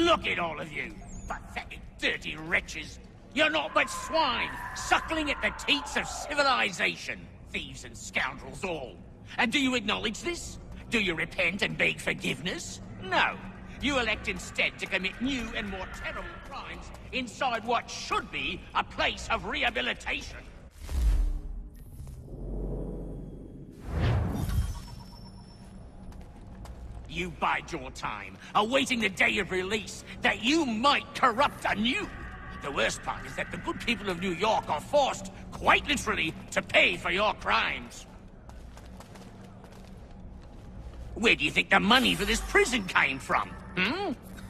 Look at all of you! Pathetic, dirty wretches! You're not but swine, suckling at the teats of civilization. Thieves and scoundrels all. And do you acknowledge this? Do you repent and beg forgiveness? No. You elect instead to commit new and more terrible crimes inside what should be a place of rehabilitation. You bide your time, awaiting the day of release, that you might corrupt anew. The worst part is that the good people of New York are forced, quite literally, to pay for your crimes. Where do you think the money for this prison came from?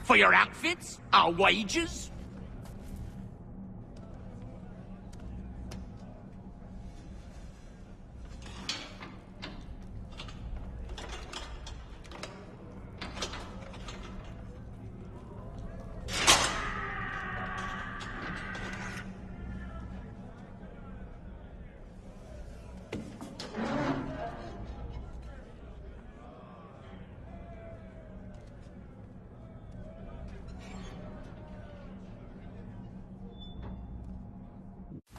For your outfits? Our wages?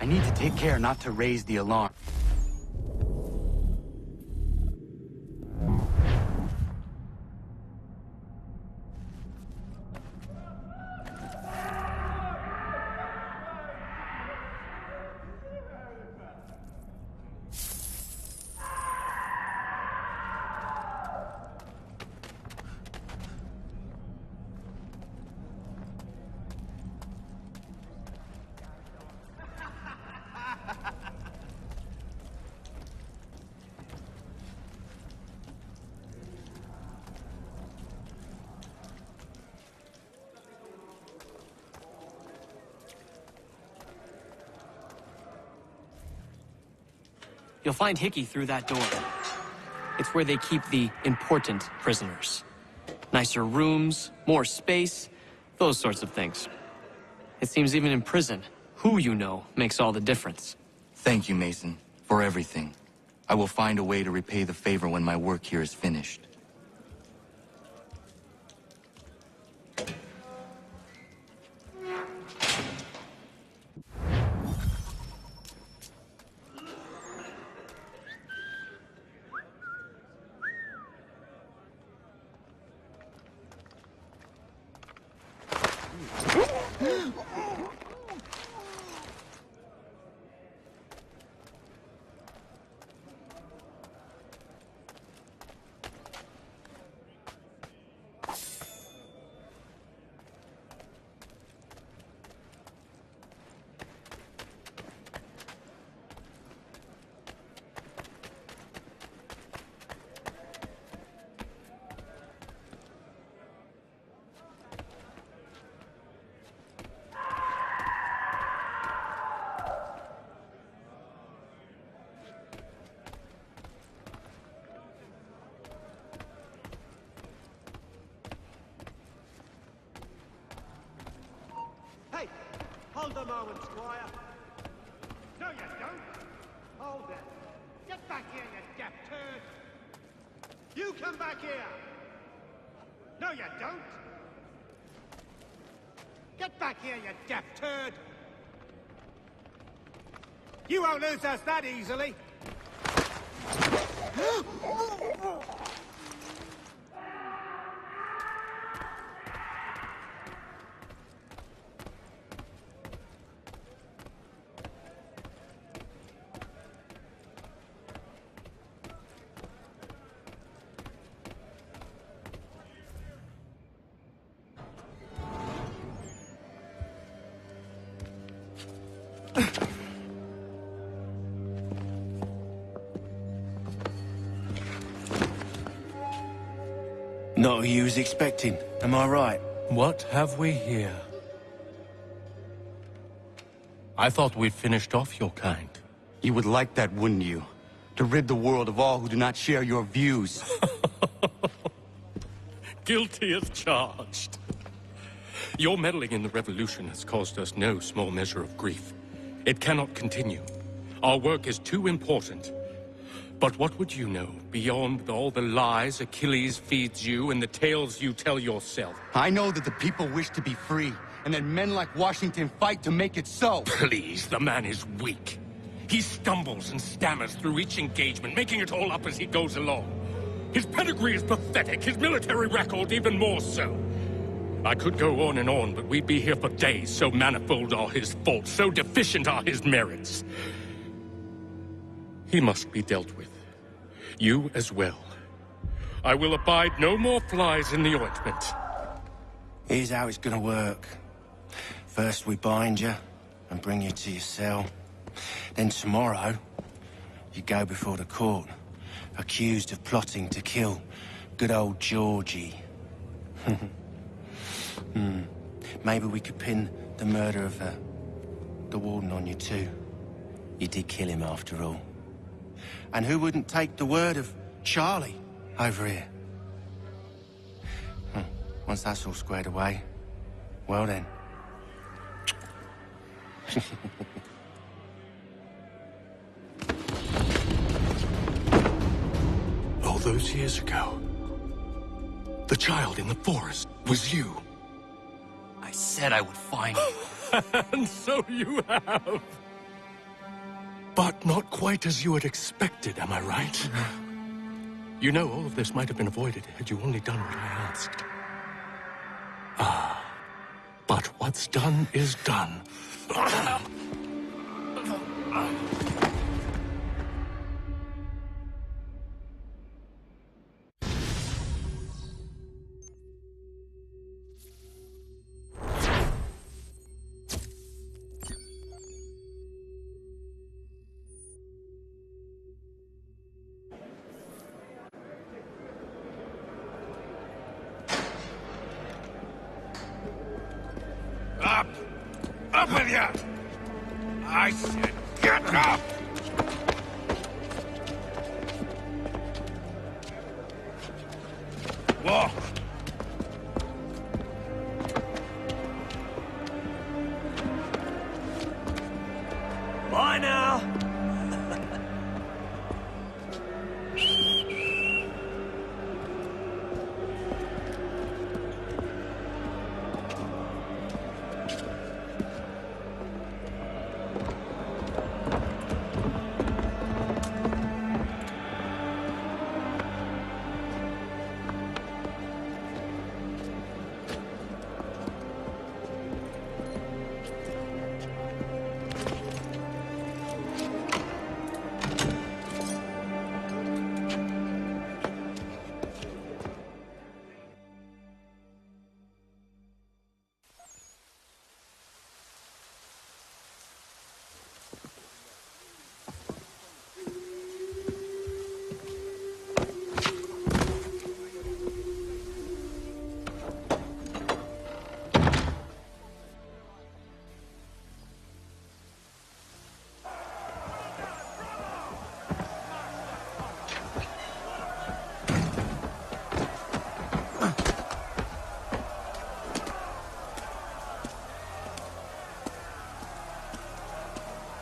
I need to take care not to raise the alarm. You'll find Hickey through that door. It's where they keep the important prisoners. Nicer rooms, more space, those sorts of things. It seems even in prison, who you know makes all the difference. Thank you, Mason, for everything. I will find a way to repay the favor when my work here is finished. Hey, hold a moment, Squire. No, you don't. Hold it. Get back here, you deaf turd. You come back here. No, you don't. Get back here, you deaf turd. You won't lose us that easily. Not who you was expecting, am I right? What have we here? I thought we'd finished off your kind. You would like that, wouldn't you? To rid the world of all who do not share your views. Guilty as charged. Your meddling in the revolution has caused us no small measure of grief. It cannot continue. Our work is too important. But what would you know beyond all the lies Achilles feeds you and the tales you tell yourself? I know that the people wish to be free, and that men like Washington fight to make it so. Please, the man is weak. He stumbles and stammers through each engagement, making it all up as he goes along. His pedigree is pathetic, his military record even more so. I could go on and on, but we'd be here for days, so manifold are his faults, so deficient are his merits. He must be dealt with. You as well. I will abide no more flies in the ointment. Here's how it's gonna work. First we bind you and bring you to your cell. Then tomorrow, you go before the court, accused of plotting to kill good old Georgie. Maybe we could pin the murder of the warden on you too. You did kill him after all. And who wouldn't take the word of Charlie over here? Once that's all squared away, well then. All those years ago, the child in the forest was you. I said I would find you. And so you have. But not quite as you had expected, am I right? You know, all of this might have been avoided had you only done what I asked. But what's done is done. Up! Up with you! I said get up! Walk! Bye now.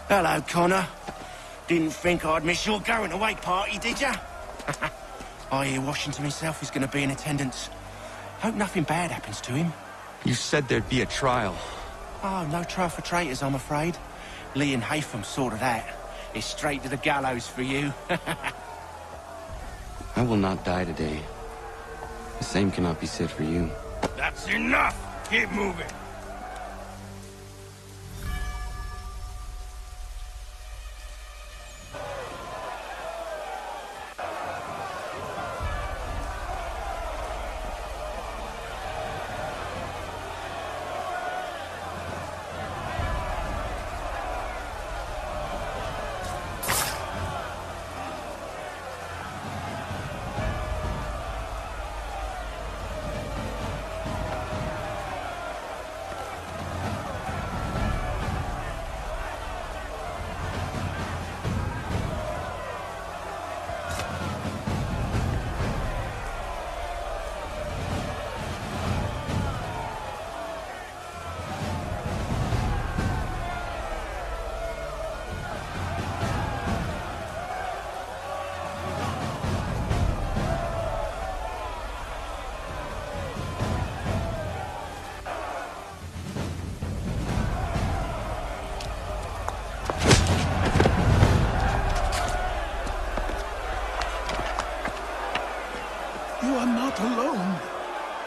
Hello, Connor. Didn't think I'd miss your going away party, did ya? I hear Washington himself is going to be in attendance. Hope nothing bad happens to him. You said there'd be a trial. Oh, no trial for traitors, I'm afraid. Lee and Haytham sorted that. It's straight to the gallows for you. I will not die today. The same cannot be said for you. That's enough! Keep moving!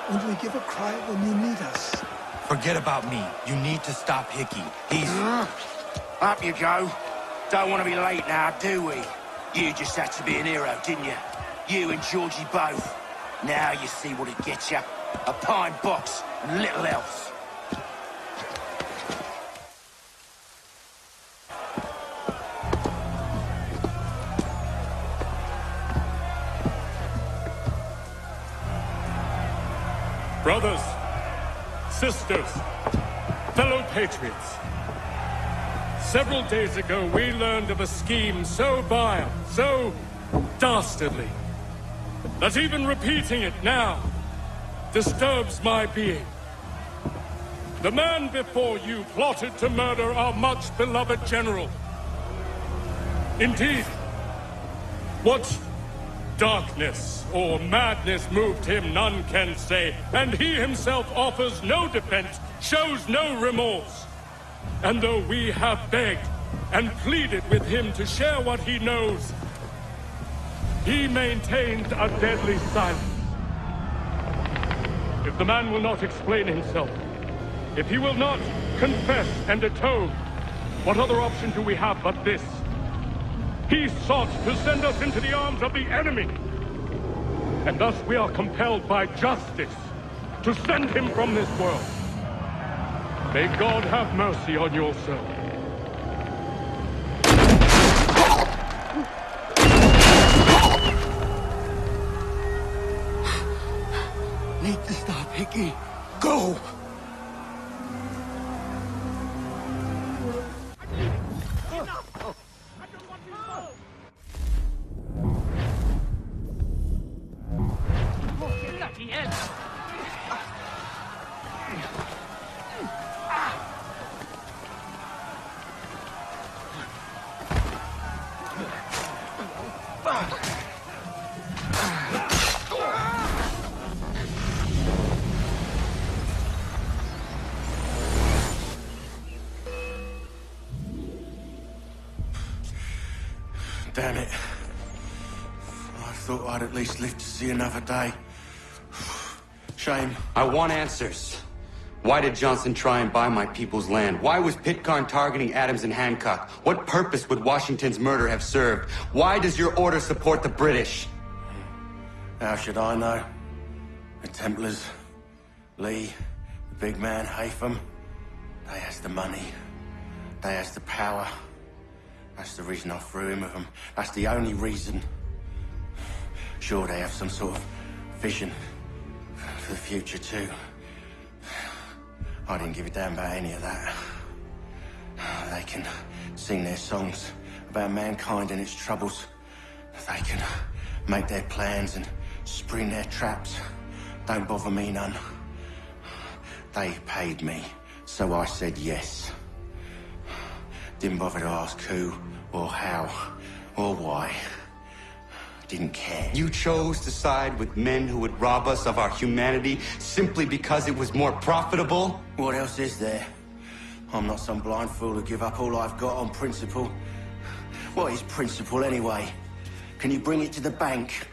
and we give a cry when you need us. Forget about me. You need to stop Hickey. He's... Up you go. Don't want to be late now, do we? You just had to be an hero, didn't you? You and Georgie both. Now you see what it gets you. A pine box and little else. Brothers, sisters, fellow patriots. Several days ago, we learned of a scheme so vile, so dastardly, that even repeating it now disturbs my being. The man before you plotted to murder our much-beloved general. Indeed, what darkness or madness moved him, none can say, and he himself offers no defense, shows no remorse. And though we have begged and pleaded with him to share what he knows, he maintained a deadly silence. If the man will not explain himself, if he will not confess and atone, what other option do we have but this? He sought to send us into the arms of the enemy. And thus we are compelled by justice to send him from this world. May God have mercy on your soul. Need to stop Hickey. Go! Damn it. I thought I'd at least live to see another day. Shame. I want answers. Why did Johnson try and buy my people's land? Why was Pitcairn targeting Adams and Hancock? What purpose would Washington's murder have served? Why does your order support the British? How should I know? The Templars, Lee, the big man, Haytham, they has the money. They has the power. That's the reason I threw in with them. That's the only reason. Sure, they have some sort of vision for the future, too. I didn't give a damn about any of that. They can sing their songs about mankind and its troubles. They can make their plans and spring their traps. Don't bother me none. They paid me, so I said yes. Didn't bother to ask who, or how, or why. Didn't care. You chose to side with men who would rob us of our humanity simply because it was more profitable? What else is there? I'm not some blind fool to give up all I've got on principle. What is principle anyway? Can you bring it to the bank?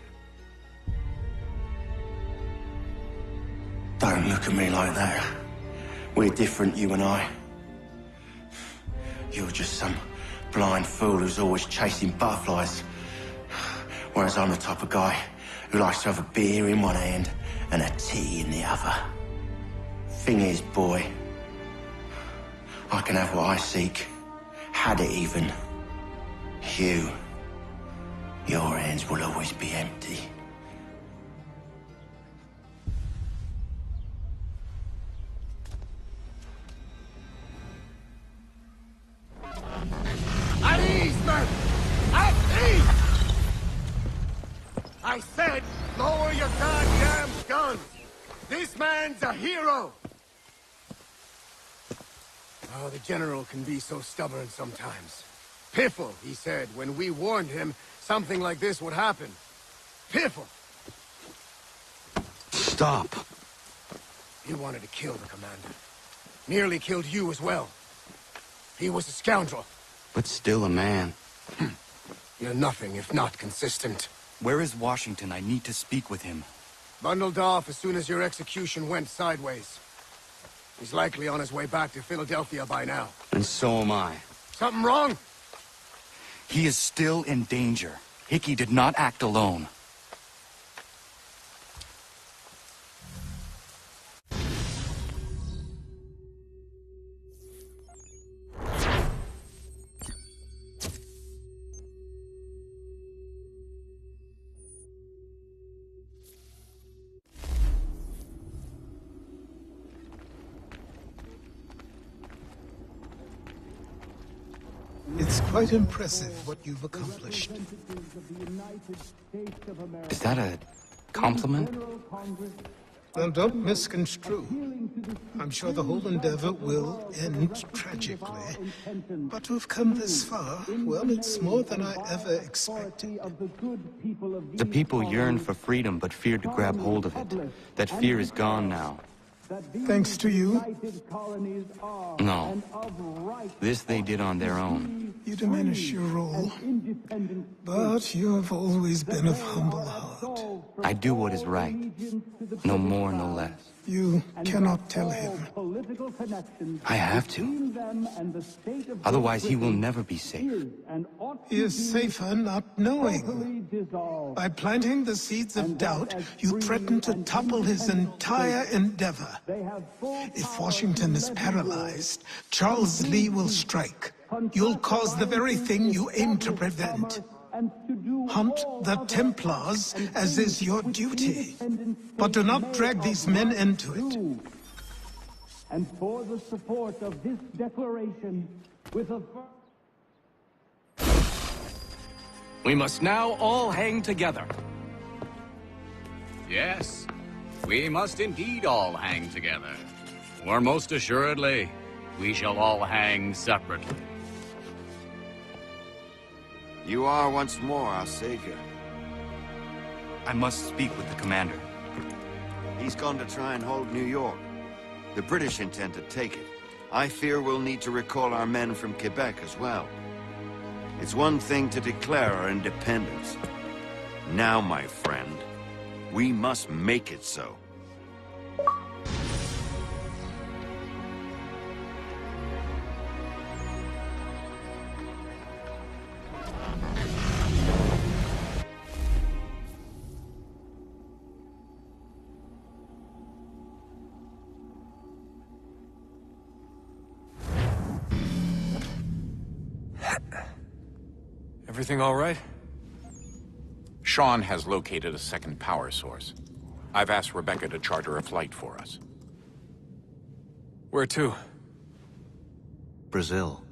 Don't look at me like that. We're different, you and I. You're just some blind fool who's always chasing butterflies. Whereas I'm the type of guy who likes to have a beer in one hand and a tea in the other. Thing is, boy, I can have what I seek. Had it even. Your hands will always be empty. At ease, men! At ease! I said, lower your goddamn guns! This man's a hero! Oh, the General can be so stubborn sometimes. Piffle, he said, when we warned him something like this would happen. Piffle! Stop. He wanted to kill the commander. Nearly killed you as well. He was a scoundrel. But still a man. You're nothing if not consistent. Where is Washington? I need to speak with him. Bundled off as soon as your execution went sideways. He's likely on his way back to Philadelphia by now. And so am I. Something wrong? He is still in danger. Hickey did not act alone. It's quite impressive what you've accomplished. Is that a compliment? Now, don't misconstrue. I'm sure the whole endeavor will end tragically. But to have come this far, well, it's more than I ever expected. The people yearn for freedom but feared to grab hold of it. That fear is gone now. Thanks to you, No. This they did on their own. you diminish your role. But you have always been of humble heart. I do what is right. No more, no less. You cannot tell him. I have to. Otherwise, he will never be safe. He is safer not knowing. By planting the seeds of doubt, you threaten to topple his entire endeavor. If Washington is paralyzed, Charles Lee will strike. You'll cause the very thing you aim to prevent. Hunt the Templars, as is your duty. But do not drag these men into it. And for the support of this declaration, with a... We must now all hang together. Yes, we must indeed all hang together. Or most assuredly, we shall all hang separately. You are once more our savior. I must speak with the commander. He's gone to try and hold New York. The British intend to take it. I fear we'll need to recall our men from Quebec as well. It's one thing to declare our independence. Now, my friend, we must make it so. Everything all right? Sean has located a second power source. I've asked Rebecca to charter a flight for us. Where to? Brazil.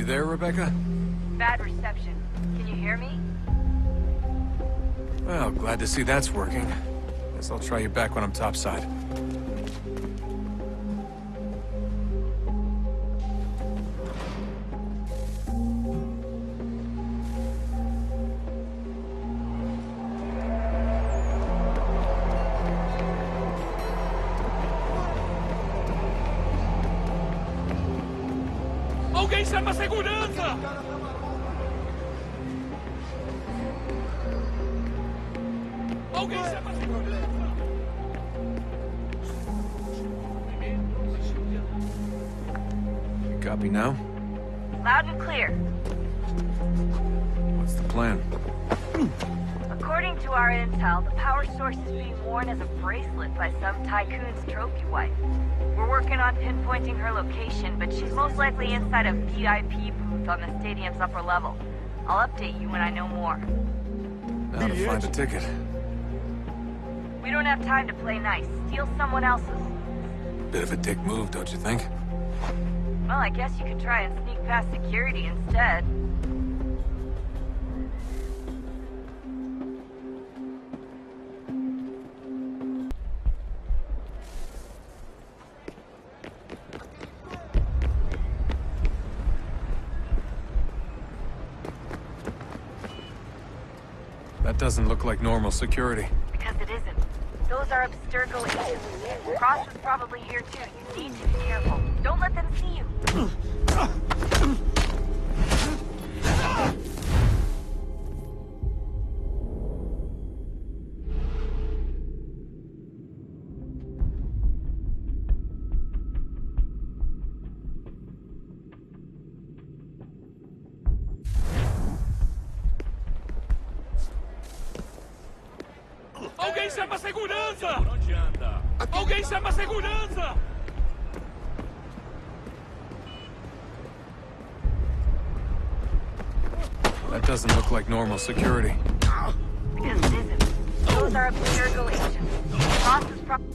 There, Rebecca? Bad reception. Can you hear me? Well, glad to see that's working. Guess I'll try you back when I'm topside. Alguém chama a segurança! Alguém chama a segurança! You copy now? Loud and clear. What's the plan? According to our intel, the power source is being worn as a bracelet by some tycoon's trophy wife. We're working on pinpointing her location, but she's most likely inside a VIP booth on the stadium's upper level. I'll update you when I know more. Now to find a ticket. We don't have time to play nice. Steal someone else's. Bit of a dick move, don't you think? Well, I guess you could try and sneak past security instead. That doesn't look like normal security. Because it isn't. Those are Abstergo agents. Cross was probably here too. You need to be careful. Don't let them see you. Alguém chama a segurança! Onde anda? Alguém chama a segurança! That doesn't look like normal security. Because it isn't. Those are Abstergo agents. Cross was probably...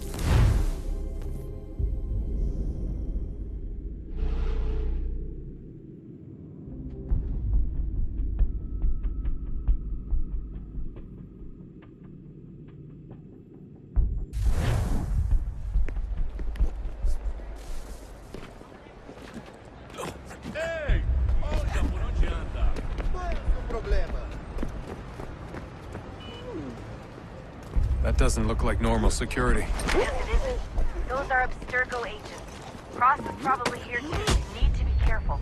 That doesn't look like normal security. Yes, it isn't. Those are Abstergo agents. Cross is probably here too. You need to be careful.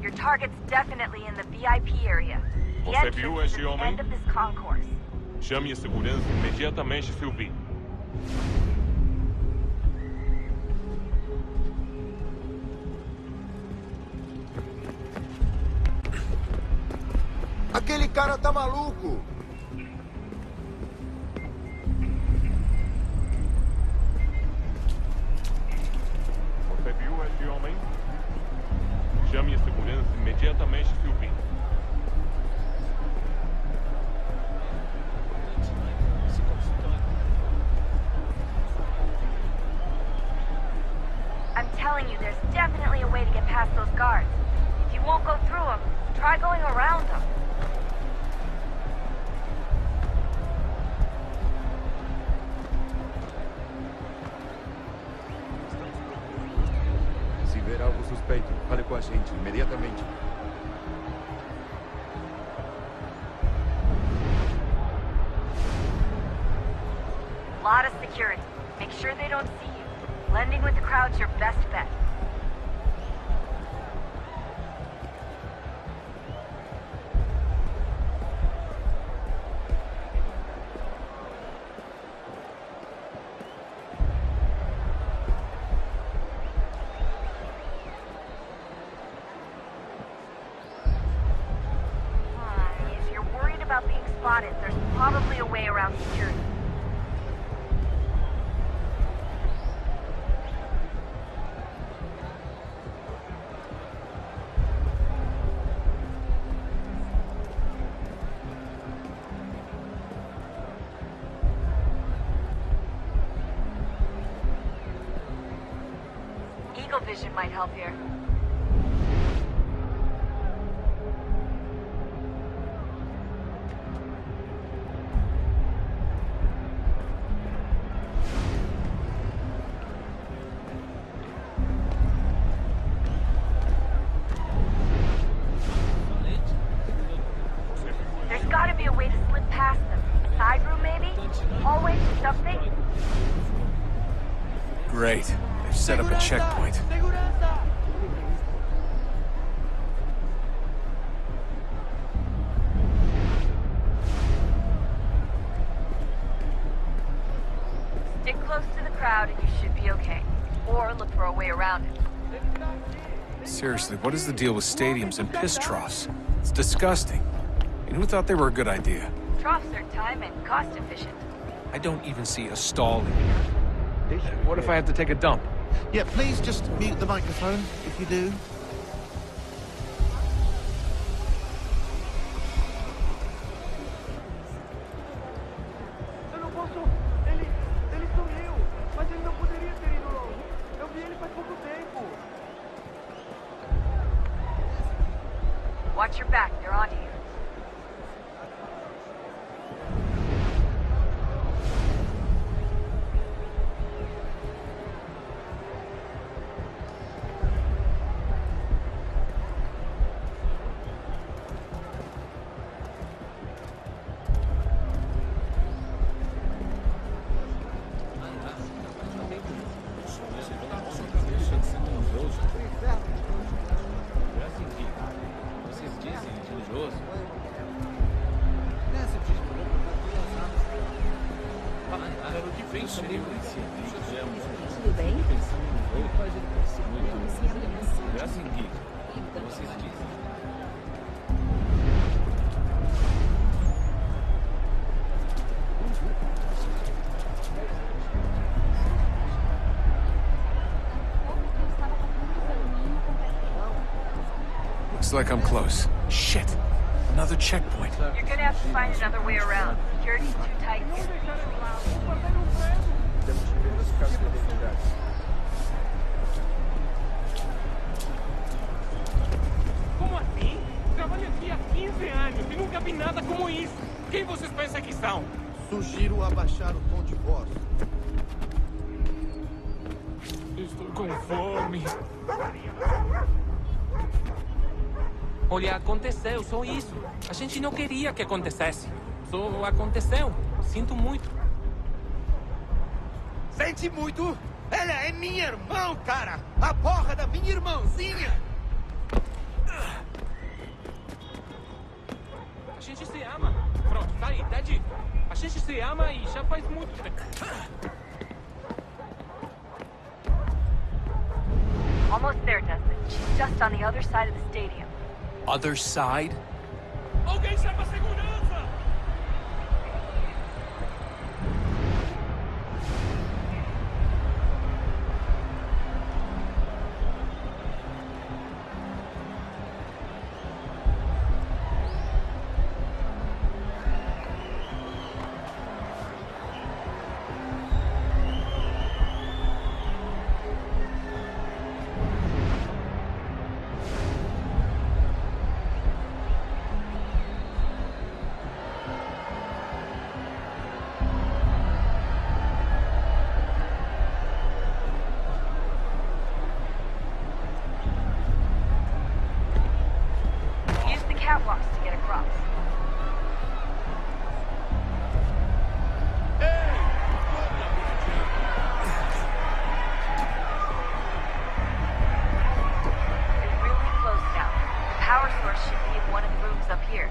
Your target's definitely in the VIP area. The Você entrance viu is esse at the homem? end of this concourse. Chame a segurança imediatamente se o vir. Aquele cara tá maluco! Você viu esse homem? Chame a segurança imediatamente se o vir. I'm telling you, there's definitely a way to get past those guards. If you won't go through them, try going around them. Se ver algo suspeito, fale com a gente imediatamente. Lot of security. Make sure they don't see you. Blending with the crowd's your best bet. If you're worried about being spotted, there's probably a way around security. Eagle vision might help here. There's gotta be a way to slip past them. Side room, maybe? Hallway, something? Great. They've set up a checkpoint. Stick close to the crowd and you should be okay. Or look for a way around it. Seriously, what is the deal with stadiums and piss troughs? It's disgusting. And who thought they were a good idea? Troughs are time and cost efficient. I don't even see a stall in here. What if I have to take a dump? Yeah, please just mute the microphone if you do. Eu não posso... Ele sumiu, mas ele não poderia ter ido longe. Eu vi ele faz pouco tempo. Watch your back, they're on you. Tudo bem? Looks like I'm close. Shit! Another checkpoint. You're gonna have to find another way around. Security's too tight here. Temos que ver as casas de identidade. Como assim? Trabalho aqui há 15 anos e nunca vi nada como isso. Quem vocês pensam que são? Sugiro abaixar o tom de voz. Estou com fome. Olha, aconteceu, só isso. A gente não queria que acontecesse. Só aconteceu. Sinto muito. Sente muito? Ela é minha irmã, cara! A porra da minha irmãzinha! A gente se ama. Pronto, tá aí, tá dito. A gente se ama e já faz muito tempo. Almost there, Desmond. She's just on the other side of the stadium. Other side? Alguém chama a segurança! Catwalks to get across. It's really close now. The power source should be in one of the rooms up here.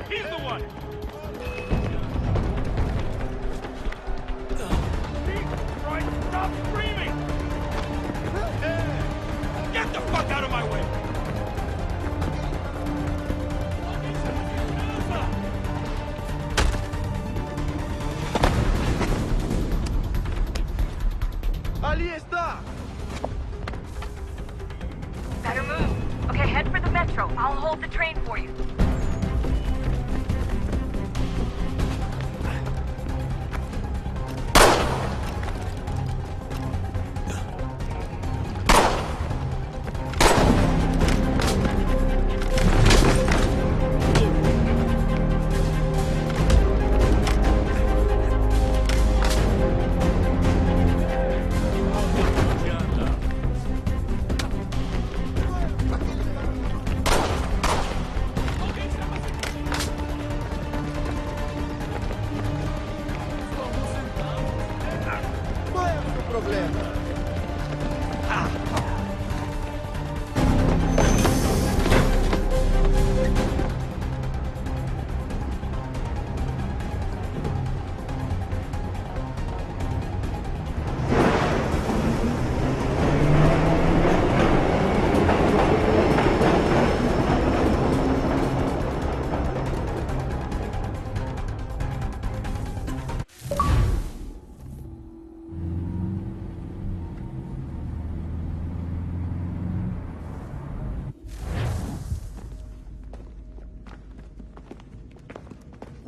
He's the one! Right, stop screaming! Get the fuck out of my way! Ali está! Better move. Okay, head for the metro. I'll hold the train for you. Okay,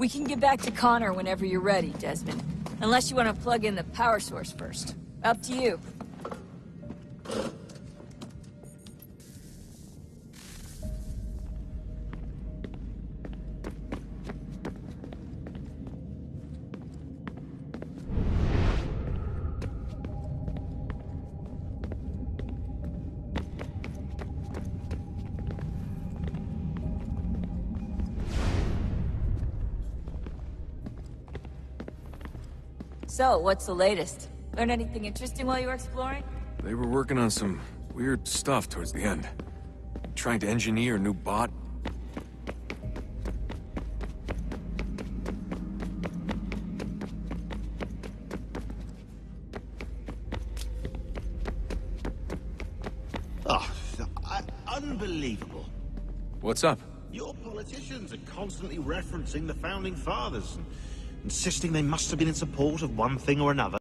We can get back to Connor whenever you're ready, Desmond. Unless you want to plug in the power source first. Up to you. So, what's the latest? Learn anything interesting while you were exploring? They were working on some weird stuff towards the end. Trying to engineer a new bot. Oh, unbelievable. What's up? Your politicians are constantly referencing the Founding Fathers and insisting they must have been in support of one thing or another.